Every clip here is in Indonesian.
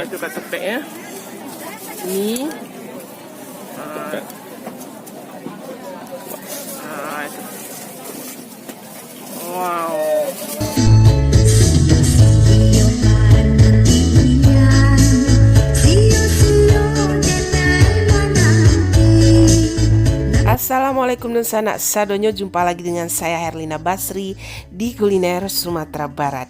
itu katupek ya. Ini wow. Assalamualaikum dan sanak sadonyo, jumpa lagi dengan saya Herlina Basri di Kuliner Sumatera Barat.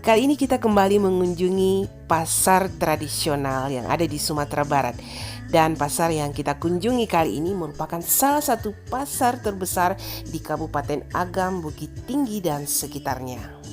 Kali ini kita kembali mengunjungi pasar tradisional yang ada di Sumatera Barat. Dan pasar yang kita kunjungi kali ini merupakan salah satu pasar terbesar di Kabupaten Agam, Bukit Tinggi dan sekitarnya.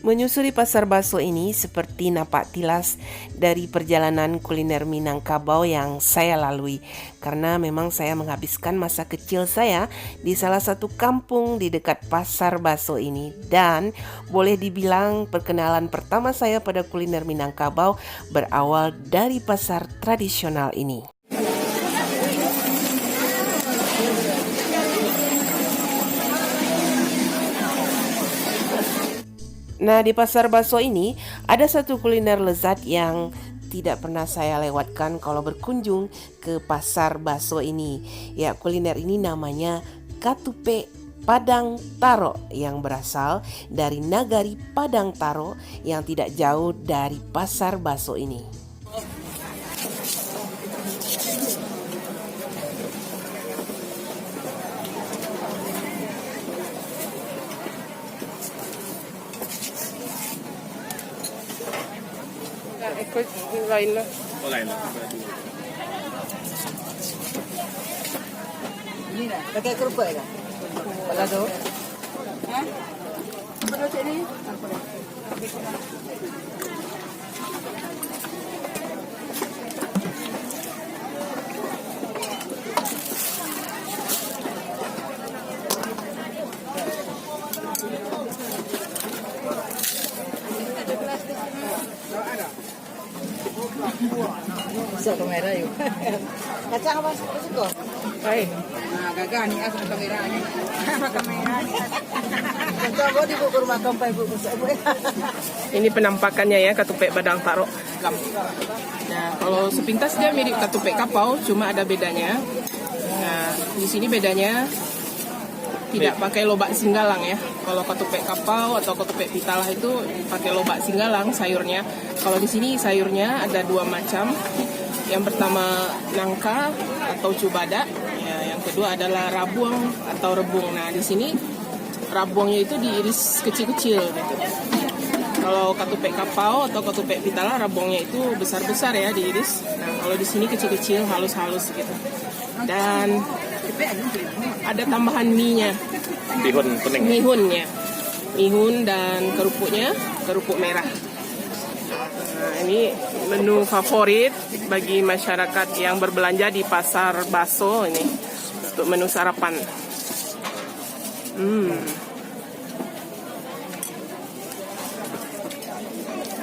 Menyusuri pasar bakso ini seperti napak tilas dari perjalanan kuliner Minangkabau yang saya lalui, karena memang saya menghabiskan masa kecil saya di salah satu kampung di dekat pasar bakso ini, dan boleh dibilang perkenalan pertama saya pada kuliner Minangkabau berawal dari pasar tradisional ini. Nah, di pasar bakso ini ada satu kuliner lezat yang tidak pernah saya lewatkan kalau berkunjung ke pasar bakso ini. Ya, kuliner ini namanya katupek Padang Taro yang berasal dari nagari Padang Taro yang tidak jauh dari pasar bakso ini. Ikut lain lah. Oh, lain lah. Ini dah, pakai kerupuk kan? Pada tu. Hah? Pada sini. Masuk kamera yuk. Kacang apa suka? Baik. Nah, gagah ni aku kamera ni. Kamera ni. Coba dibuat ke rumah kompai ibu. Ini penampakannya ya, katupek Padang Taro. Nah, kalau sepintas dia mirip katupek kapau, cuma ada bedanya. Nah, di sini bedanya tidak pakai lobak singgalang ya. Kalau katupek kapau atau katupek pitalah itu pakai lobak singgalang sayurnya. Kalau di sini sayurnya ada dua macam. Yang pertama nangka atau cubada, ya, yang kedua adalah rabuang atau rebung. Nah, di sini rabuangnya itu diiris kecil-kecil gitu. Kalau katupek kapau atau katupek pitalah, rabuangnya itu besar-besar ya diiris. Nah, kalau di sini kecil-kecil, halus-halus gitu. Dan ada tambahan mie-nya. Bihun kuning. Mihunnya. Mihun dan kerupuknya, kerupuk merah. Nah, ini menu favorit bagi masyarakat yang berbelanja di pasar bakso ini untuk menu sarapan.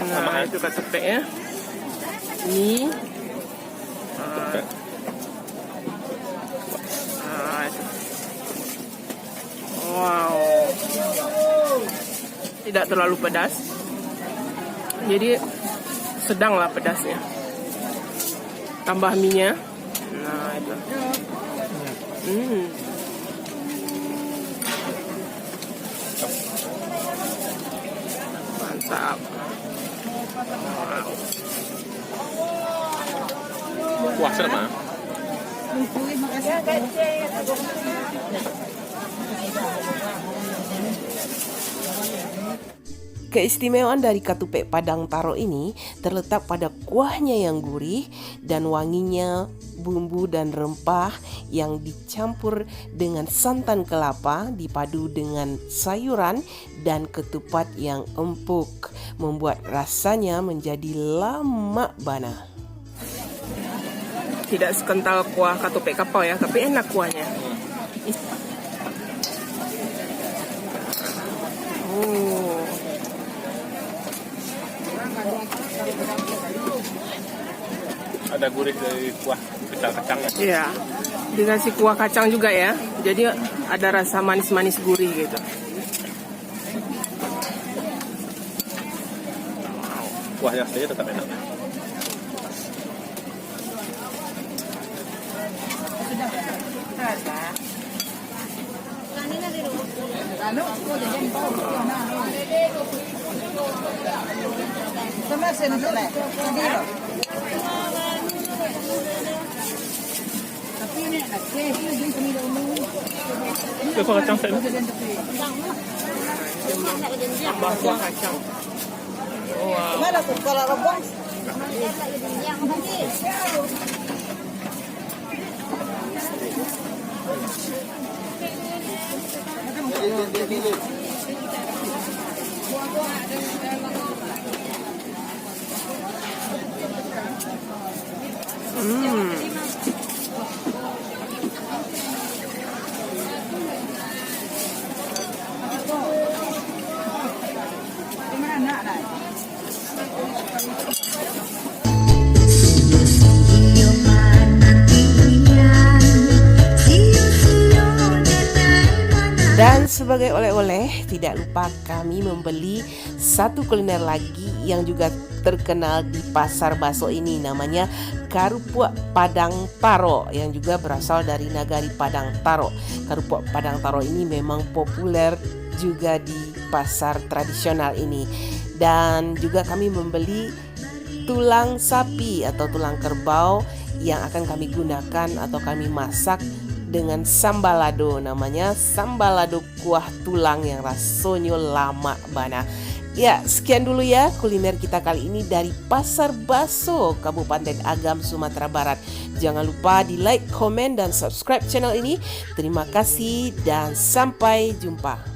Nah, itu katupek ya. Ini wow, tidak terlalu pedas, jadi sedanglah pedasnya. Tambah mie-nya. Nah, itu. Mantap. Wah, serem ah. Keistimewaan dari katupek Padang Taro ini terletak pada kuahnya yang gurih dan wanginya bumbu dan rempah yang dicampur dengan santan kelapa dipadu dengan sayuran dan ketupat yang empuk, membuat rasanya menjadi lamak bana. Tidak sekental kuah katupek kapau ya, tapi enak kuahnya. Ada gurih dari kuah kacang-kacangnya. Iya, dikasih kuah kacang juga ya. Jadi ada rasa manis-manis gurih gitu. Kuahnya saja tetap enak. Ano, ko jajan pa na. Sama sen sila. Hindi ba? Tapi ni nagke, hindi kami daw mo. Itu kuah kacang saya. Tambah kuah kacang. Wow. Mana ko kala rabas? Dan sebagai oleh-oleh, tidak lupa kami membeli satu kuliner lagi yang juga terkenal di pasar bakso ini, namanya Karupuk Padang Taro, yang juga berasal dari Nagari Padang Taro. Karupuk Padang Taro ini memang populer juga di pasar tradisional ini. Dan juga kami membeli tulang sapi atau tulang kerbau yang akan kami gunakan atau kami masak dengan sambalado, namanya sambalado kuah tulang yang rasanya lama bana. Ya, sekian dulu ya kuliner kita kali ini dari Pasar Bakso Kabupaten Agam, Sumatera Barat. Jangan lupa di like, komen, dan subscribe channel ini. Terima kasih dan sampai jumpa.